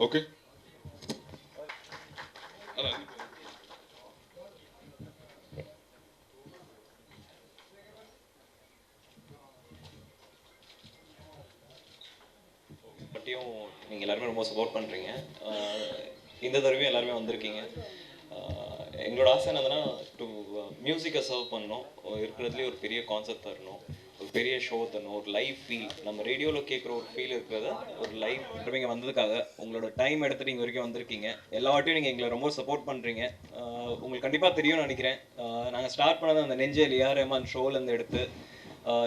Okay. பற்றியும் நீங்கள் எல்லாருமே ரொம்ப சப்போர்ட் பண்ணுறீங்க. இந்த தடவையும் எல்லாருமே வந்திருக்கீங்க. எங்களோட ஆசை என்னதுன்னா டு மியூசிக்கை சர்வ் பண்ணணும், இருக்கிறதுலேயே ஒரு பெரிய கான்செப்ட் தரணும், ஒரு பெரிய ஷோ தரணும், ஒரு லைவ் ஃபீல். நம்ம ரேடியோவில் கேட்குற ஒரு ஃபீல் இருக்கிறத ஒரு லைவ் நீங்கள் வந்ததுக்காக உங்களோட டைம் எடுத்துகிட்டு இங்கே வரைக்கும் வந்திருக்கீங்க. எல்லா வாட்டியும் நீங்கள் எங்களை ரொம்ப சப்போர்ட் பண்ணுறீங்க. உங்களுக்கு கண்டிப்பாக தெரியும்னு நினைக்கிறேன். நாங்கள் ஸ்டார்ட் பண்ணது அந்த நெஞ்சேல் ஏஆர் ரஹ்மான் ஷோலேருந்து எடுத்து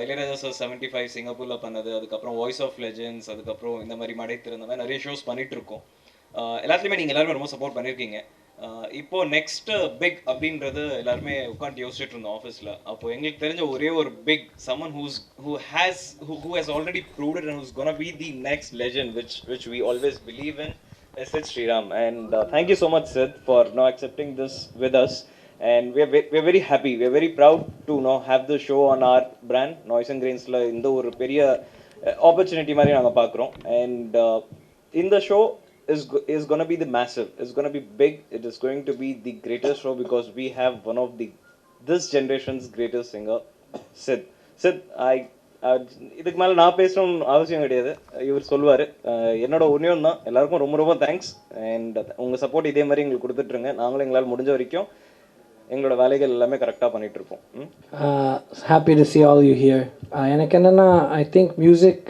இளையராஜா சார் 75 சிங்கப்பூரில் பண்ணது, அதுக்கப்புறம் வாய்ஸ் ஆஃப் லெஜெண்ட்ஸ், அதுக்கப்புறம் இந்த மாதிரி மடை திறந்த மாதிரி நிறைய ஷோஸ் பண்ணிகிட்ருக்கோம். எல்லாத்துலேயுமே நீங்கள் எல்லாருமே ரொம்ப சப்போர்ட் பண்ணியிருக்கீங்க. இப்போது நெக்ஸ்ட்டு பிக் அப்படின்றது எல்லாருமே உட்காந்து யோசிச்சுட்டு இருந்தோம் ஆஃபீஸில். அப்போது எங்களுக்கு தெரிஞ்ச ஒரே ஒரு big someone who has already proved it and who's gonna be the next legend which we always believe in is Sid Sriram. And thank you so much, Sid, for now accepting this with us. And we're very happy, we're very proud to now have the show on our brand Noise and Grains la இந்த ஒரு பெரிய opportunity மாதிரி நாங்கள் பார்க்குறோம். And in the show is going to be the massive, it's going to be big, it is going to be the greatest show because we have one of the this generation's greatest singer, Sid. இதுக்கு மேலே நான் பேசணும்னு அவசியம் கிடையாது, இவர் சொல்லுவார். என்னோட ஒன்றியம் தான். எல்லாருக்கும் ரொம்ப ரொம்ப தேங்க்ஸ். அண்ட் உங்கள் சப்போர்ட் இதே மாதிரி எங்களுக்கு கொடுத்துட்ருங்க. நாங்களும் எங்களால் முடிஞ்ச வரைக்கும் எங்களோட வேலைகள் எல்லாமே கரெக்டாக பண்ணிட்டு இருப்போம். Happy to see all you here. எனக்கு என்னென்னா, ஐ திங்க் மியூசிக்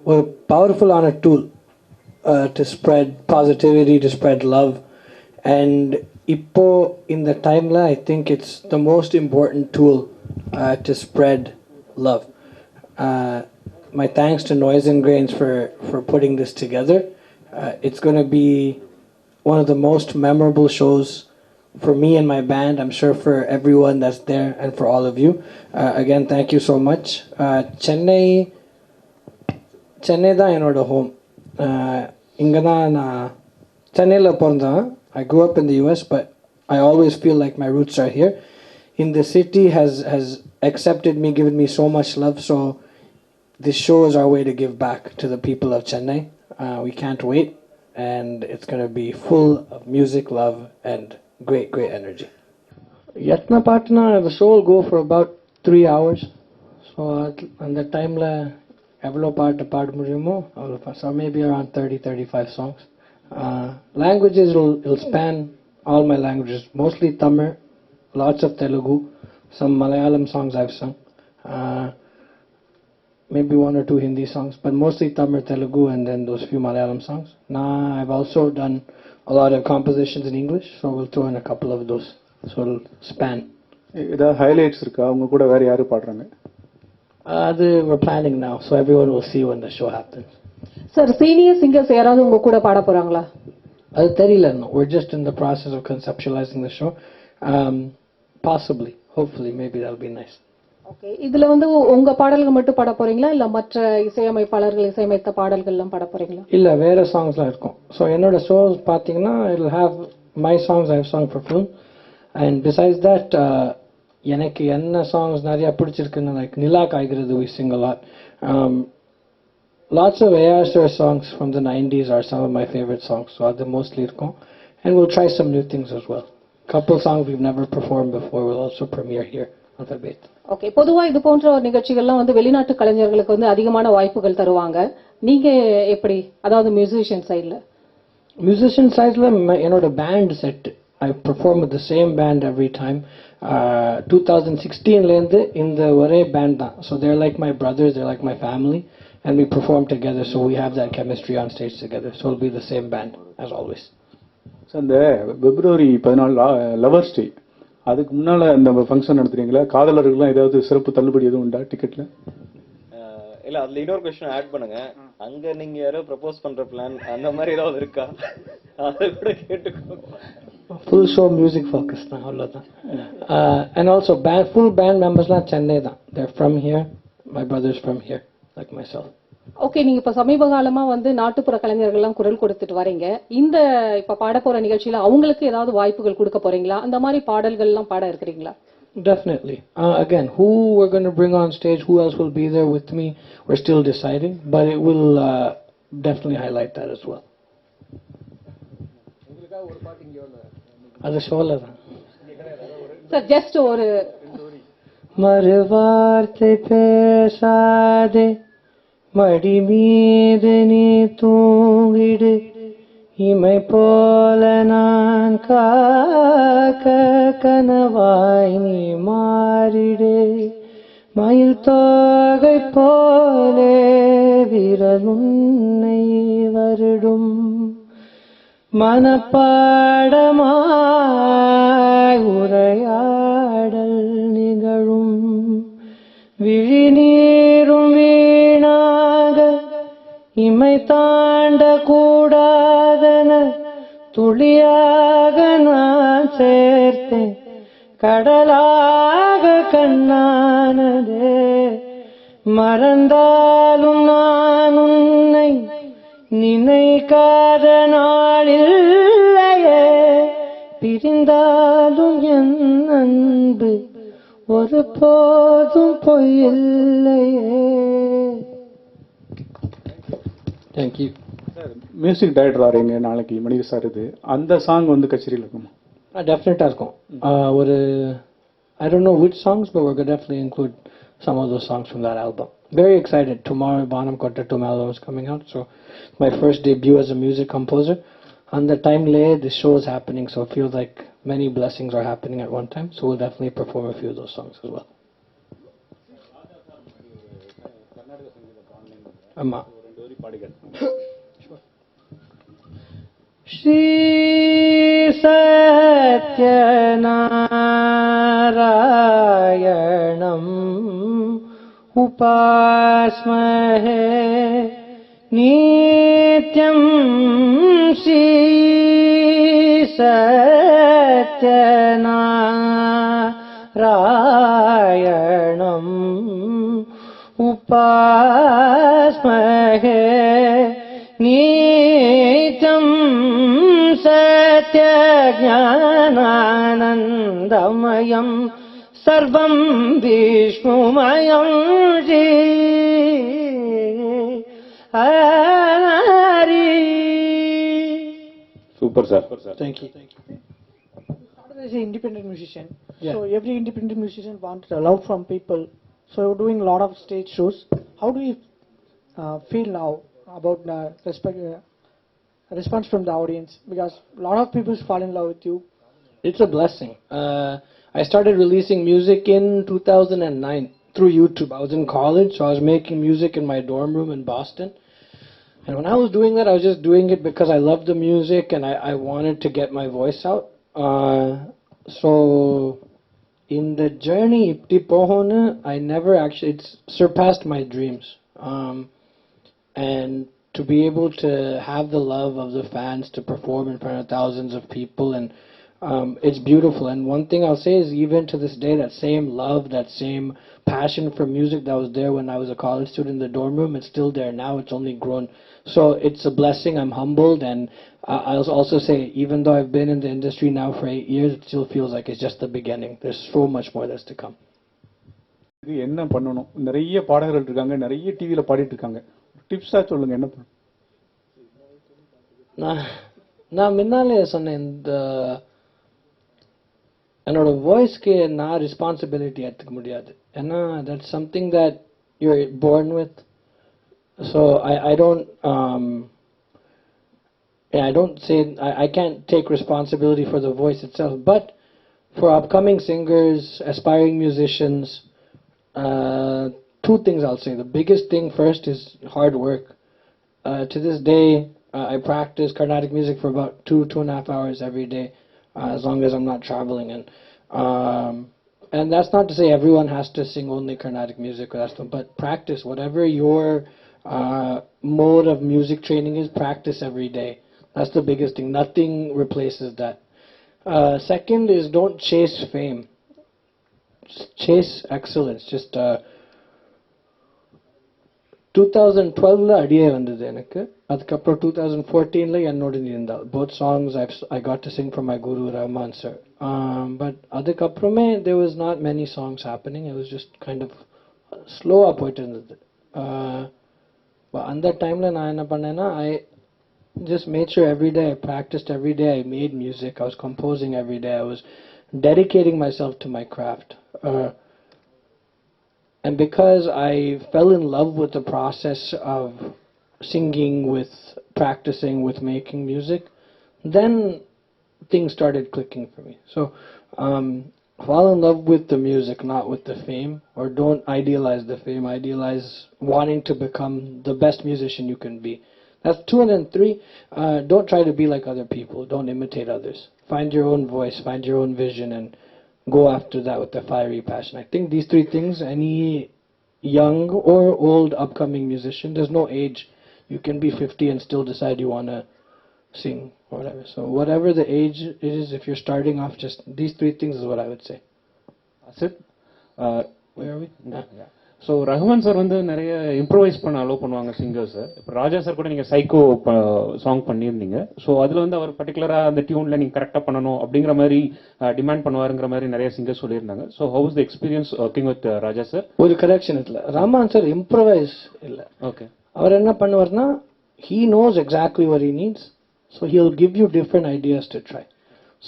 ஒரு பவர்ஃபுல்லான tool to spread positivity, to spread love. And இப்போ இந்த டைமில் I think it's the most important tool to spread love. My thanks to Noise and Grains for putting this together. It's going to be one of the most memorable shows for me and my band, I'm sure for everyone that's there and for all of you. Again, thank you so much. Chennai தான் என்னோட home. இங்கே தான் நான் சென்னையில் பிறந்தேன். I grew up in the US, but I always feel like my roots are here. In the city has accepted me, given me so much love, so this show is our way to give back to the people of Chennai. We can't wait, and it's going to be full of music, love, and great energy. Yatna Patna, the show will go for about 3 hours. So on the time la evlo paad mudiyumo, so maybe around 30-35 songs. Languages will span all my languages, mostly Tamil, lots of Telugu, some Malayalam songs I've sung, maybe 1 or 2 Hindi songs, but mostly Tamil, Telugu, and then those few Malayalam songs. Now I've also done a lot of compositions in English, so we'll throw in a couple of those, so it'll span. Ida highlights irukka unga kuda vera yaru paadranga? We're planning now, so everyone will see when the show happens. Sir, senior singers யாராவது உங்க கூட பாட போறாங்களா? அது தெரியல. We're just in the process of conceptualizing the show. Possibly, hopefully, maybe that'll be nice. Okay, இதுல வந்து உங்க பாடல்கள் மட்டும் பாட போறீங்களா இல்ல மற்ற இசையமைப்பாளர்கள் இசையமைத்த பாடல்கள் எல்லாம் பாட போறீங்களா? இல்ல, வேற சாங்ஸ்லாம் இருக்கும். So என்னோட shows பாத்தீங்கன்னா it'll have my songs I've sung for film, and besides that எனக்கு என்ன songs நிறைய பிடிச்சிருக்குன்னு, like Nila Kaigirathu we sing a lot. Lots of AR songs from the 90s are some of my favorite songs, so அது mostly இருக்கும். And we'll try some new things as well. Couple songs we've never performed before will also premiere here on the bait. Okay, பொதுவா இது போன்ற நிகழ்ச்சிகள்லாம் வந்து வெளிநாட்டு கலைஞர்களுக்கு வந்து அதிகமான வாய்ப்புகள் தருவாங்க. நீங்க எப்படி, அதாவது மியூசிஷியன் சைடுல? மியூசிஷியன் சைடுல என்னோட band set, I perform with the same band every time. 2016ல இருந்து இந்த ஒரே பேண்ட் தான். So they're like my brothers, they're like my family, and we perform together, so we have that chemistry on stage together, so it'll be the same band as always. So இந்த February 14 lovers டே, அதுக்கு முன்னால இந்த function நடத்துறீங்களா? காதலர்களுக்குலாம் ஏதாவது சிறப்பு தள்ளுபடி எதுவும் உண்டா டிக்கெட்ல? இல்ல, அதுல இன்னொரு क्वेश्चन ஆட் பண்ணுங்க. அங்க நீங்க யாரோ ப்ரோபோஸ் பண்ற பிளான் அந்த மாதிரி ஏதாவது இருக்கா? அத கூட கேட்டுக்கோங்க. Full show music focus தான், அவ்வளவுதான். And also full band members-லாம் Chennai தான். They're from here, my brothers from here, like myself. Okay, நீங்க இப்ப சமீப காலமா வந்து நாட்டுப்புற கலைஞர்கள் எல்லாம் குரல் கொடுத்துட்டு வரீங்க. இந்த இப்ப பாட போற நிகழ்ச்சியில அவங்களுக்கு ஏதாவது வாய்ப்புகள் கொடுக்க போறீங்களா? அந்த மாதிரி பாடல்கள் எல்லாம் பாட இருக்கிறீங்களா? Definitely. Again, who we're going to bring on stage, who else will be there with me, we're still deciding, but it will definitely highlight that as well. அது ஷோல தான். சார் ஜஸ்ட் ஒரு மறுவார்த்தை பேசாதே மடி மீது நீ தூங்கிடு இமை போல நான் காக்க கனவாய் நீ மாறிடு மயில் தோகை போலே விரலுன்னை வருடும் மனப்பாடமாய் உரையாடல் நிகழும் விழிநீரும் வீணாக இமை தாண்ட கூடாதன துளியாக நான் சேர்த்தேன் கடலாக கண்ணானதே மறந்தாலும் நான் உன்னை நினைக்காத நாளில்லையே பிரிந்தாலும் என் அன்பு ஒரு போதும் பொய்யில்லையே. Thank you sir. மியூசிக் டைரக்டர் ஆறீங்க நாளைக்கு மணிக சார். இது அந்த சாங் வந்து கச்சேரியில் இருக்குமா? டெஃபினட்டாக இருக்கும். ஒரு I don't know which songs, but we're going to definitely include some of those songs from that album. Very excited. Tomorrow, Banam Kottatum album is coming out. So, my first debut as a music composer. On the time lay, the show is happening, so it feels like many blessings are happening at one time. So, we'll definitely perform a few of those songs as well. Amma. Shri Satyanarayanam Upasmahe Nityam Shri Satyanarayanam Upasmahe Nityam Satyajnanandamayam Sarvam Vishnumayam Hari. Super, sir. Thank you. As an independent musician, Yeah. so every independent musician wants a love from people. So you're doing a lot of stage shows. How do you feel now about response from the audience? Because a lot of people fall in love with you. It's a blessing. I started releasing music in 2009 through YouTube. I was in college, so I was making music in my dorm room in Boston. And when I was doing that, I was just doing it because I loved the music and I wanted to get my voice out. So in the journey, ipti pohona, I never actually, it's surpassed my dreams. And to be able to have the love of the fans to perform in front of thousands of people, and it's beautiful. And one thing I'll say is, even to this day, that same love, that same passion for music that was there when I was a college student in the dorm room, it's still there now. It's only grown. So it's a blessing. I'm humbled. And I'll also say, even though I've been in the industry now for 8 years, it still feels like it's just the beginning. There's so much more that's to come. இது என்ன பண்ணணும்? நிறைய பாடகர்கள் இருக்காங்க, நிறைய டிவியில் பாடிட்டு இருக்காங்க. டிப்ஸா சொல்லுங்க, என்ன பண்ணணும்? நான் முன்னாலே சொன்னேன், இந்த என்னோட வாய்ஸ்க்கு நான் ரெஸ்பான்சிபிலிட்டி எடுத்துக்க முடியாது. ஏன்னா that's something that you're born with. So I don't say I can't take responsibility for the voice itself, but for upcoming singers, aspiring musicians, two things I'll say. The biggest thing first is hard work. To this day, I practice Carnatic music for about 2.5 hours every day, as long as I'm not traveling. And that's not to say everyone has to sing only Carnatic music, but practice whatever your mode of music training is. Practice every day. That's the biggest thing. Nothing replaces that. Second is, don't chase fame. Chase excellence. Just 2012 அடியே வந்தது எனக்கு. அதுக்கப்புறம் 2014 என்னோட இருந்தால் both songs I got to sing for my guru Rahman sir. But அதுக்கப்புறமே there was not many songs happening. It was just kind of slow போயிட்டு இருந்தது. அந்த டைம்ல நான் என்ன பண்ணேன்னா, Just made sure every day I practiced, every day I made music, I was composing every day, I was dedicating myself to my craft. And because I fell in love with the process of singing, with practicing, with making music, then things started clicking for me. So, fall in love with the music, not with the fame, or don't idealize the fame. Idealize wanting to become the best musician you can be. That's two. And then three, don't try to be like other people. Don't imitate others. Find your own voice, find your own vision, and go after that with a fiery passion. I think these three things, any young or old upcoming musician, there's no age. You can be 50 and still decide you want to sing or whatever. So whatever the age it is, if you're starting off, just these three things is what I would say. That's it. Where are we? So Rahman sir வந்து நிறைய improvise பண்ண allow பண்ணுவாங்க singers. இப்போ ராஜா sir கூட நீங்கள் psycho song பண்ணியிருந்தீங்க. So அதில் வந்து அவர் பர்டிகுலராக அந்த டியூனில் நீங்கள் கரெக்டாக பண்ணணும் அப்படிங்கிற மாதிரி டிமாண்ட் பண்ணுவாருங்கிற மாதிரி நிறைய சிங்கர்ஸ் சொல்லியிருந்தாங்க. So how is the experience working with Raja sir? ஒரு கரெக்ஷன் இல்லை, ரஹ்மான் சார் இம்ப்ரோவைஸ் இல்லை. ஓகே. அவர் என்ன பண்ணுவார்னா, he knows exactly what he needs, so he'll give you different ideas to try.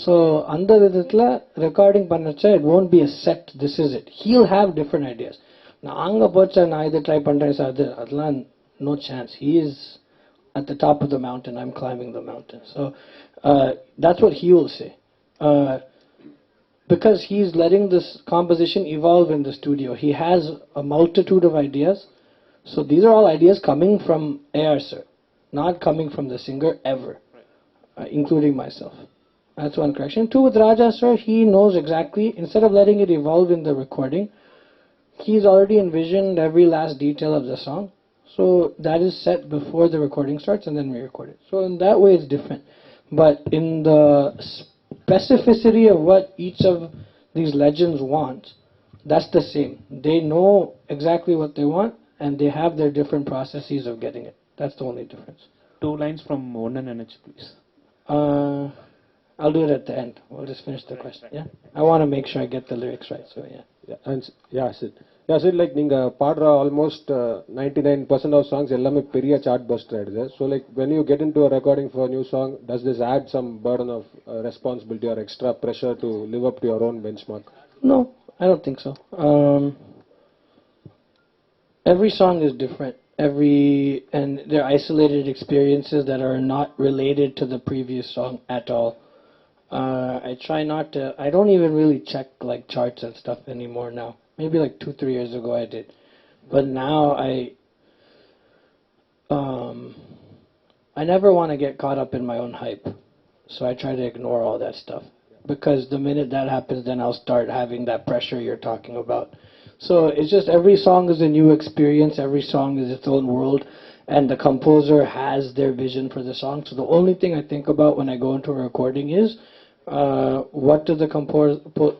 So அந்த விதத்தில் recording பண்ணச்சா it won't be a set, this is it. He'll have different ideas. நான் அங்கே போச்சா நான் இதை ட்ரை பண்ணுறேன் சார், அதெல்லாம் no chance. He is at the top of the mountain, I'm climbing the mountain. So that's what he will say. Because he's letting this composition evolve in the studio. He has a multitude of ideas. So these are all ideas coming from AR sir, not coming from the singer ever, including myself. That's one correction. Two, with Raja sir, he knows exactly, instead of letting it evolve in the recording, he's already envisioned every last detail of the song. So that is set before the recording starts and then we record it. So in that way it's different. But in the specificity of what each of these legends want, that's the same. They know exactly what they want and they have their different processes of getting it. That's the only difference. 2 lines from Onnan NH, please. I'll do it at the end. We'll just finish the question. Yeah, I want to make sure I get the lyrics right. So yeah. Sid, like நீங்க பாடுற almost 99% of songs எல்லாமே பெரிய chart buster ஆயிடுது. So like when you get in to recording for new song, does this add some burden of responsibility or extra pressure to live up to your own benchmark? No, I don't think so. Every song is different. And they're isolated experiences that are not related to the previous song at all. I try not to. I don't even really check like charts and stuff anymore now. Maybe like 2-3 years ago I did, but now I never want to get caught up in my own hype, so I try to ignore all that stuff, because the minute that happens, then I'll start having that pressure you're talking about. So it's just every song is a new experience. Every song is its own world. And the composer has their vision for the song. So the only thing I think about when I go into a recording is, what does the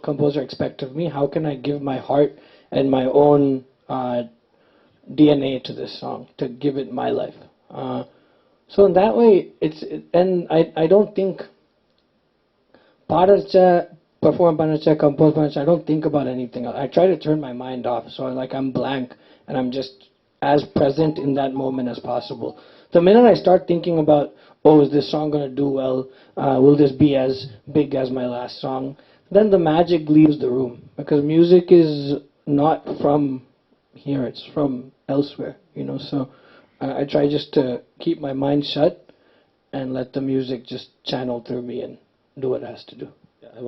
composer expect of me? How can I give my heart and my own DNA to this song to give it my life? So in that way, and I don't think perform panacha, compose panacha, I don't think about anything else. I try to turn my mind off, so I'm blank and I'm just as present in that moment as possible. The minute I start thinking about, oh, is this song going to do well? Will this be as big as my last song? Then the magic leaves the room, because music is not from here, it's from elsewhere, So I try just to keep my mind shut and let the music just channel through me and do what it has to do.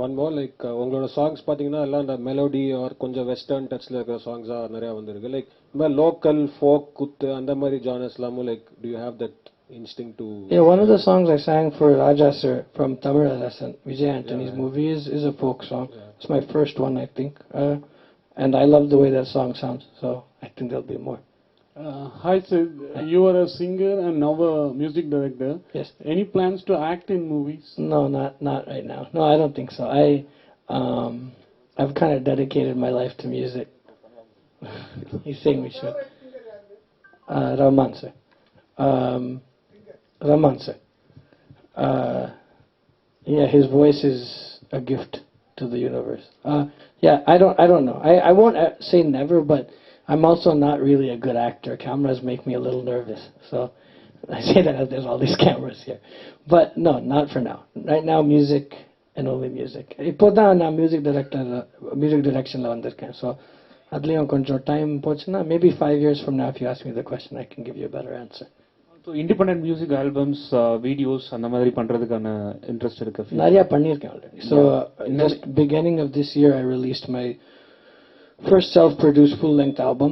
One more, like உங்களோட songs பார்த்தீங்கன்னா எல்லாம் இந்த melody R கொஞ்சம் western டச்சில் இருக்கிற சாங்ஸாக நிறையா வந்திருக்கு. Like இந்த மாதிரி லோக்கல் ஃபோக் குத்து அந்த மாதிரி ஜானர்ஸ் எல்லாமும், like to you have that instinct to... Yeah, one of the songs I sang for Raja sir from Tamil Lesson, Vijay Antony's movie, is a folk song. It's my first one, I think. And I love the way that song sounds, so I think there'll be more. Hi Sid, you are a singer and now a music director. Yes. Any plans to act in movies? No, not right now. No, I don't think so. I've kind of dedicated my life to music. He's saying we should. Rahman sir. Rahman sir. Yeah, his voice is a gift to the universe. Yeah, I don't know. I won't say never, but I'm also not really a good actor. Cameras make me a little nervous. So I say that as there's all these cameras here. But no, not for now. Right now, music and only music. இப்போதான் நான் music directionல வந்திருக்கேன். So அதுலயும் கொஞ்சம் time போச்சுன்னா, maybe 5 years from now, if you ask me the question, I can give you a better answer. So independent music albums, videos அந்த மாதிரி பண்றதுக்கான interest இருக்கு. நிறைய பண்ணியிருக்கேன் already. So just beginning of this year, I released my first self-produced full-length album.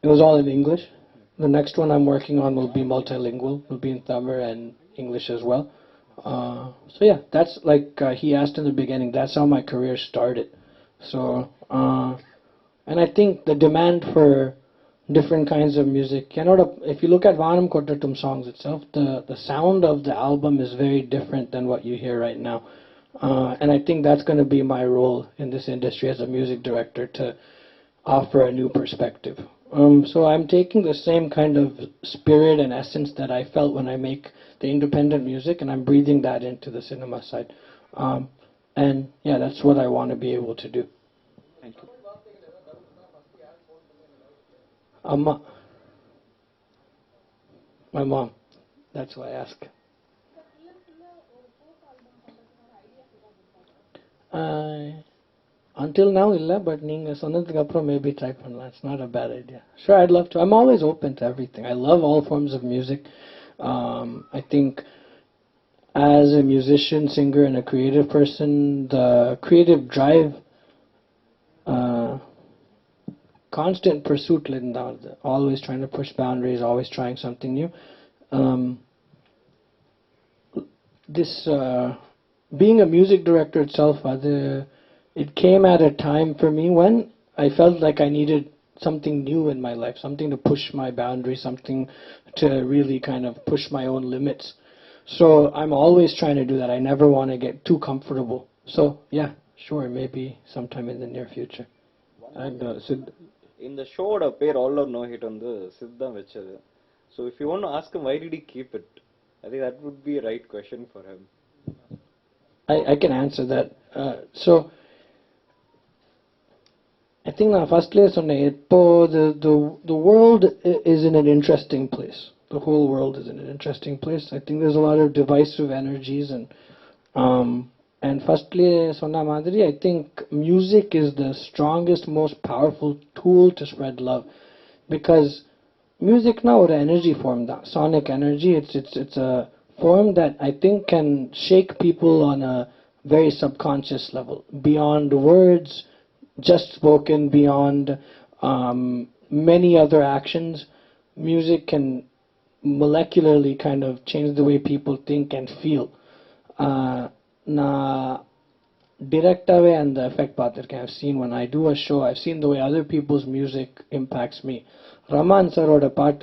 It was all in English. The next one I'm working on will be multilingual. It will be in Tamil and English as well. So yeah, that's like he asked in the beginning. That's how my career started. So and I think the demand for different kinds of music. If you look at Vanam Kottatum songs itself, the sound of the album is very different than what you hear right now. And I think that's going to be my role in this industry as a music director, to offer a new perspective. So I'm taking the same kind of spirit and essence that I felt when I make the independent music, and I'm breathing that into the cinema side. And yeah, that's what I want to be able to do. Thank you. Amma. My mom. That's why I ask. Until now, illa, but neenga sonnadhukku appuram maybe try pannalam. It's not a bad idea. Sure, I'd love to. I'm always open to everything. I love all forms of music. I think as a musician, singer, and a creative person, the creative drive, constant pursuit, always trying to push boundaries, always trying something new. Being a music director itself, it came at a time for me when I felt like I needed something new in my life, something to push my boundaries, something to really kind of push my own limits. So I'm always trying to do that. I never want to get too comfortable. So yeah, sure, maybe sometime in the near future. And Sid, in the show பேர் all or no hit வந்து சித் தான் வெச்சது. So if you want to ask him why did he keep it, I think that would be a right question for him. I can answer that. So I think firstly, the world is in an interesting place. The whole world is in an interesting place. I think there's a lot of divisive energies, and firstly, sonna madri, I think music is the strongest, most powerful tool to spread love, because music now is an energy form, that sonic energy. It's a form that I think can shake people on a very subconscious level, beyond words, just spoken, beyond many other actions. Music can molecularly kind of change the way people think and feel. Directly and the effect I've seen when I do a show, I've seen the way other people's music impacts me. Raman sir wrote a part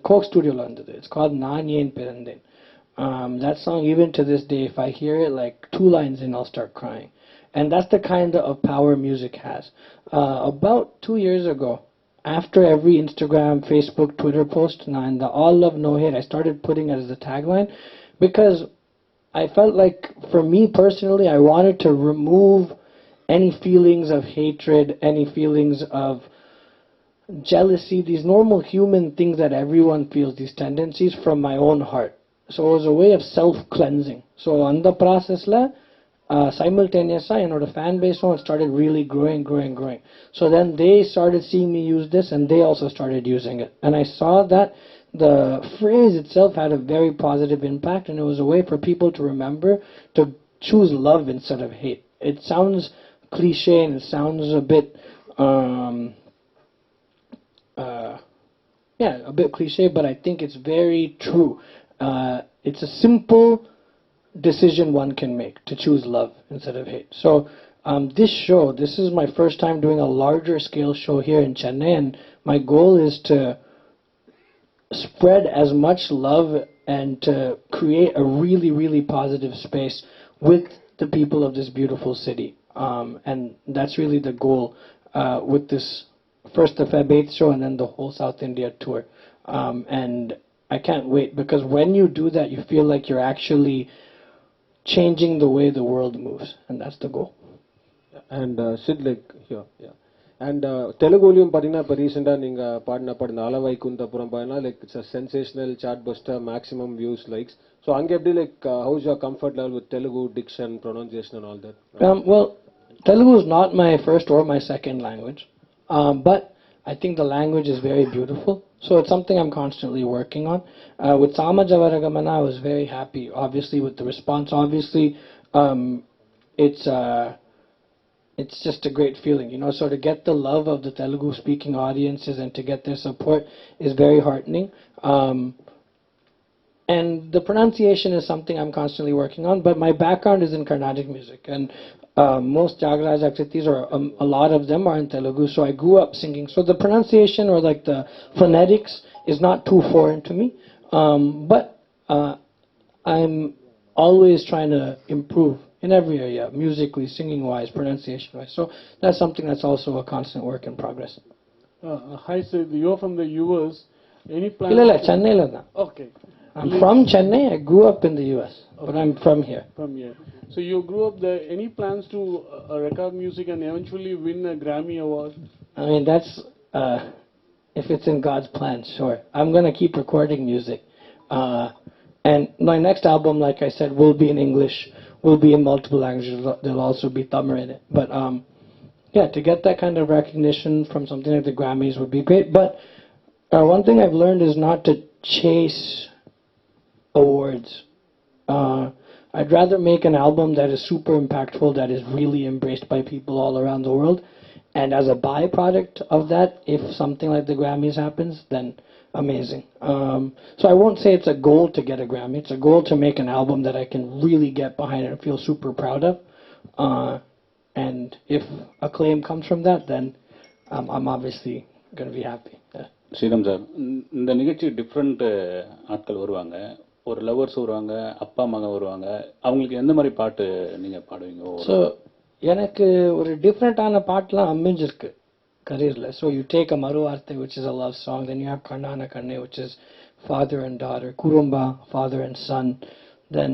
Coke Studio lo irundhathu. It's called Naan Yen Pirandhen. That song, even to this day, if I hear it like 2 lines in, I'll start crying. And that's the kind of power music has. About 2 years ago, after every Instagram, Facebook, Twitter post, and the All Love No Hate, I started putting it as the tagline, because I felt like, for me personally, I wanted to remove any feelings of hatred, any feelings of jealousy, these normal human things that everyone feels, these tendencies, from my own heart. So it was a way of self-cleansing. So on the process, simultaneously, the fan base started really growing. So then they started seeing me use this, and they also started using it. And I saw that the phrase itself had a very positive impact, and it was a way for people to remember to choose love instead of hate. It sounds cliche, and it sounds a bit a bit cliche, but I think it's very true. It's a simple decision one can make to choose love instead of hate. So this is my first time doing a larger scale show here in Chennai, and my goal is to spread as much love and to create a really, really positive space with the people of this beautiful city. And that's really the goal with this first the Feb 8th show and then the whole South India tour. And I can't wait, because when you do that, you feel like you're actually changing the way the world moves, and that's the goal. And Sid, like here, yeah. And தெலுங்குலையும் பார்த்தீங்கன்னா இப்போ ரீசெண்டாக நீங்கள் பாடின பாடு இந்த அலவைக்குந்தபுரம் பாடினா like it's a sensational chart buster maximum views likes so அங்கே எப்படி like how's your comfort level with Telugu diction pronunciation and all that Well, Telugu is not my first or my second language, but I think the language is very beautiful. So it's something I'm constantly working on. With Sama Javaragamana, I was very happy, obviously, with the response. Obviously, um, it's just a great feeling, you know. So to get the love of the Telugu-speaking audiences and to get their support is very heartening. And the pronunciation is something I'm constantly working on. But my background is in Carnatic music, and most Jagaraj Akritis, or a lot of them, are in Telugu. So I grew up singing. So the pronunciation or like the phonetics is not too foreign to me. But I'm always trying to improve in every area, musically, singing-wise, pronunciation-wise. So that's something that's also a constant work in progress. Hi, Sid. You're from the US. Any plans? இல்ல சென்னையில தான். Okay. I'm from Chennai. I grew up in the US, but I'm from here. From here. So you grew up there. Any plans to record music and eventually win a Grammy award? I mean, that's if it's in God's plan, sure. I'm gonna keep recording music, and my next album, like I said, will be in English. Will be in multiple languages. There'll also be Tamil in it. But yeah, to get that kind of recognition from something like the Grammys would be great. But one thing I've learned is not to chase awards. I'd rather make an album that is super impactful, that is really embraced by people all around the world. And as a byproduct of that, if something like the Grammys happens, then amazing. So I won't say it's a goal to get a Grammy. It's a goal to make an album that I can really get behind and feel super proud of. And if acclaim comes from that, then I'm obviously going to be happy. Yeah. Sriram sir, இந்த நிகழ்ச்சி different ஆட்கள் வருவாங்க, ஒரு lovers வருவாங்க, அப்பா மகன் வருவாங்க. அவங்களுக்கு எந்த மாதிரி பாட்டு நீங்க பாடுவீங்க? ஸோ எனக்கு ஒரு டிஃப்ரெண்டான பாட்டுலாம் அமைஞ்சிருக்கு career. So you take a Maruarte, which is a love song, then you have Karnana Kanne, which is father and daughter, Kurumba, father and son, then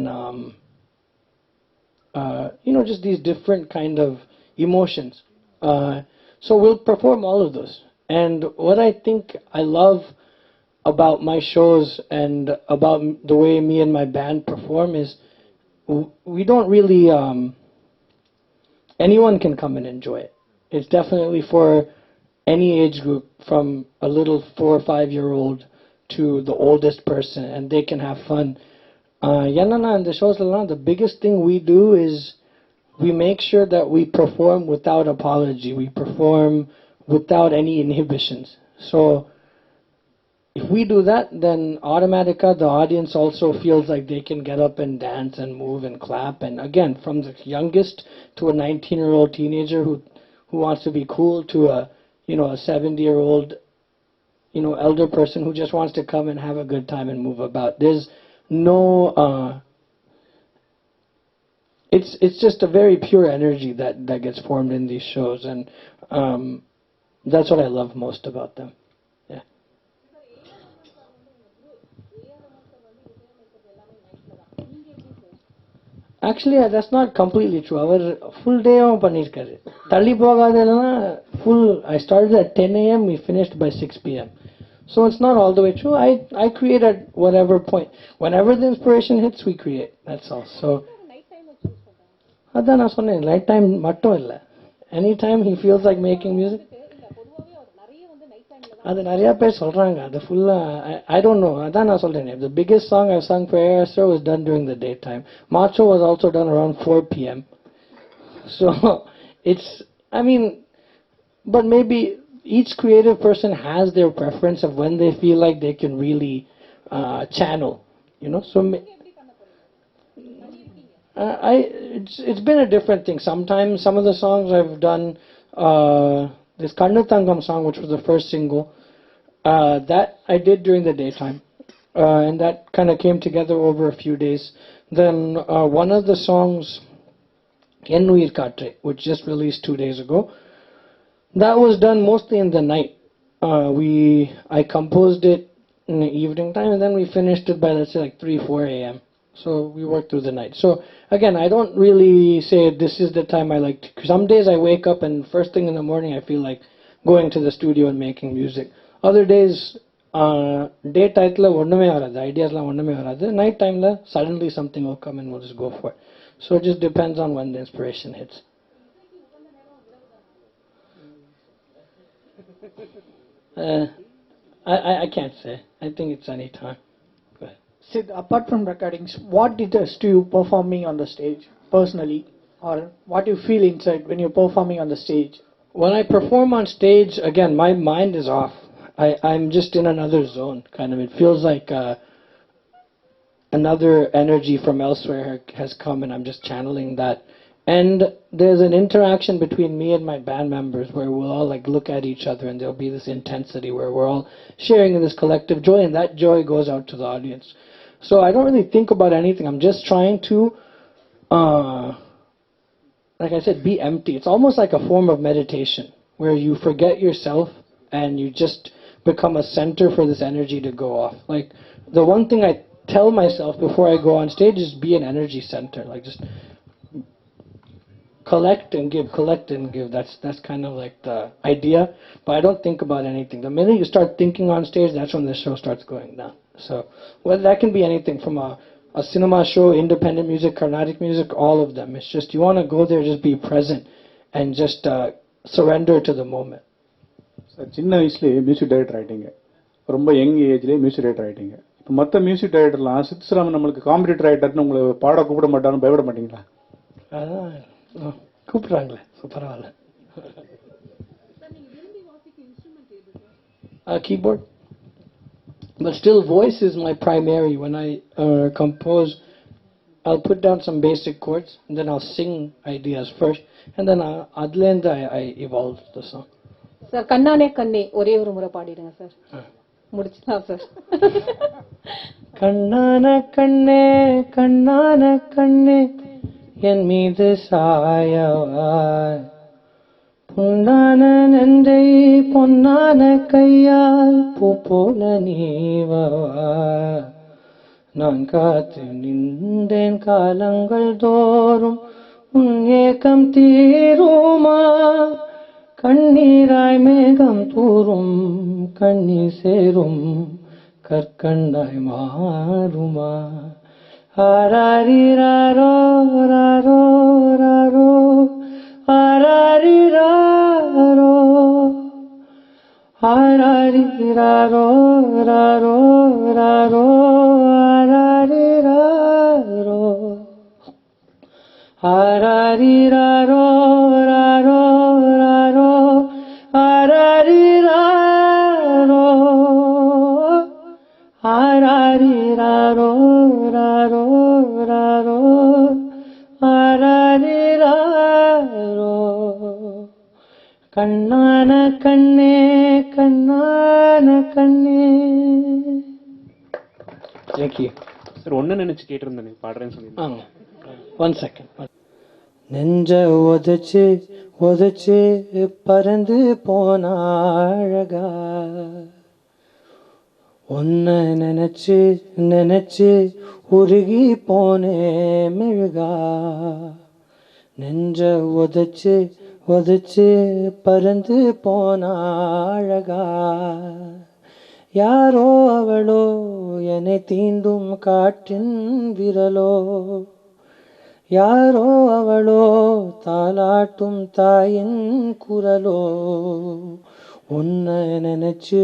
you know, just these different kind of emotions. So we'll perform all of those. And what I think I love about my shows and about the way me and my band perform is we don't really anyone can come and enjoy it. It's definitely for any age group, from a little 4 or 5 year old to the oldest person, and they can have fun. Yanana and the shows, the biggest thing we do is we make sure that we perform without apology. We perform without any inhibitions. So if we do that, then automatically the audience also feels like they can get up and dance and move and clap. And again, from the youngest to a 19-year-old teenager who wants to be cool, to a 70-year-old elder person who just wants to come and have a good time and move about. There's no it's just a very pure energy that gets formed in these shows, and that's what I love most about them. Yeah. Actually, that's not completely true. Our full day பண்ணிருக்காரு. தள்ளி போகாதெல்லாம் full. I started at 10 a.m. We finished by 6 p.m. So it's not all the way true. I create at whatever point. Whenever the inspiration hits, we create. That's all. So அதான் நான் சொன்னேன், night time மட்டும் இல்ல. Anytime he feels like making music. அது நிறைய பேர் சொல்றாங்க. அது ஃபுல்லா I don't know. அதான் நான் சொல்றேன். The biggest song I've sung for ASR was done during the daytime. Macho was also done around 4 p.m. So it's, I mean, but maybe each creative person has their preference of when they feel like they can really channel, you know. So it's been a different thing. Sometimes some of the songs I've done, this Kannutangam song, which was the first single, that I did during the daytime, and that kind of came together over a few days. Then one of the songs, Ennuir Katre, which just released 2 days ago, that was done mostly in the night. I composed it in the evening time, and then we finished it by, let's say, like 3-4 a.m. So we work through the night. So again, I don't really say this is the time I like to. Some days I wake up and first thing in the morning I feel like going to the studio and making music. Other days, day title ஒண்ணுமே வராது, ஐடியாஸ்லாம் ஒண்ணுமே வராது. Night timeல suddenly something will come and we'll just go for it. So it just depends on when the inspiration hits. I can't say. I think it's any time. Sid, apart from recordings, what does to you performing on the stage personally, or what you feel inside when you're performing on the stage? When I perform on stage, again, my mind is off. I'm just in another zone, kind of. It feels like another energy from elsewhere has come, and I'm just channeling that. And there's an interaction between me and my band members where we'll all like look at each other, and there'll be this intensity where we're all sharing in this collective joy, and that joy goes out to the audience. So I don't really think about anything. I'm just trying to, like I said, be empty. It's almost like a form of meditation where you forget yourself and you just become a center for this energy to go off. Like the one thing I tell myself before I go on stage is be an energy center. Like just collect and give, collect and give. That's kind of like the idea. But I don't think about anything. The minute you start thinking on stage, that's when the show starts going down. So, well, that can be anything from a cinema show, independent music, Carnatic music, all of them. It's just you want to go there, just be present, and just surrender to the moment. Sir சின்ன வயசுலேயே music director ஆகிட்டீங்க, ரொம்ப young ஏஜ்லேயே music director ஆகிட்டீங்க. இப்போ மற்ற music டைரக்டர்லாம் சித்ஸ்ராமன் நம்மளுக்கு competitor ஆகிட்டாருன்னு உங்களை பாட கூப்பிட மாட்டாருன்னு பயப்பட மாட்டீங்களா? கூப்பிட்றாங்களே, பரவாயில்ல. Keyboard. But still, voice is my primary. When I compose, I'll put down some basic chords, and then I'll sing ideas first, and then adlenda I evolve the song. Sir கண்ணானே கண்ணே ஒரே ஒரு முறை பாடிடுங்க சார். முடிச்சுதான் சார். கண்ணான கண்ணே கண்ணான கண்ணே என் மீது சாயவா, பொன்னான நெஞ்சை பொன்னான கையால் பூ போல நீவா, நான் காத்து நின்றேன் காலங்கள் தோறும் உன் ஏக்கம் தீருமா, கண்ணீராய் மேகம் தூரும் கண்ணீர் சேரும் கற்கண்டாய் மாறுமா, ஆராரிராரோ ராரோ ராரோ ஆராரிராரோ ஆராரிராரோ ராரோ ராரோ ஆராரிராரோ ஆராரிராரோ ராரோ ராரோ ஆராரிராரோ ஆராரிராரோ ராரோ ராரோ ஆராரிராரோ, கண்ணான கண்ணே கண்ணான கண்ணே. Thank you. சார் ஒன்னு நினைச்சு கேட்டிருந்தேன் பாடுறேன்னு சொல்லி. One second. நெஞ்ச உதச்சு உதச்சு பறந்து போன அழகா, உன்னை நினைச்சு நினைச்சு உருகி போனே மெழுகா, நெஞ்ச உதச்சு உதச்சு பறந்து போன அழகா, யாரோ அவளோ என்னை தீண்டும் காற்றின் விரலோ, யாரோ அவளோ தாலாட்டும் தாயின் குரலோ, உன்னை நினைச்சு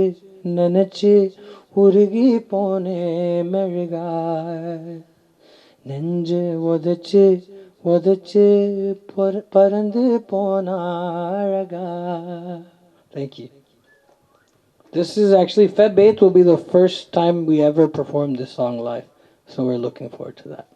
நினைச்சு உருகி போனே மெழுகா, நெஞ்சு உதச்சு உதச்சு பறந்து போன அழகா. Thank you. This is actually Feb 8th will be the first time we ever performed this song live, so we're looking forward to that.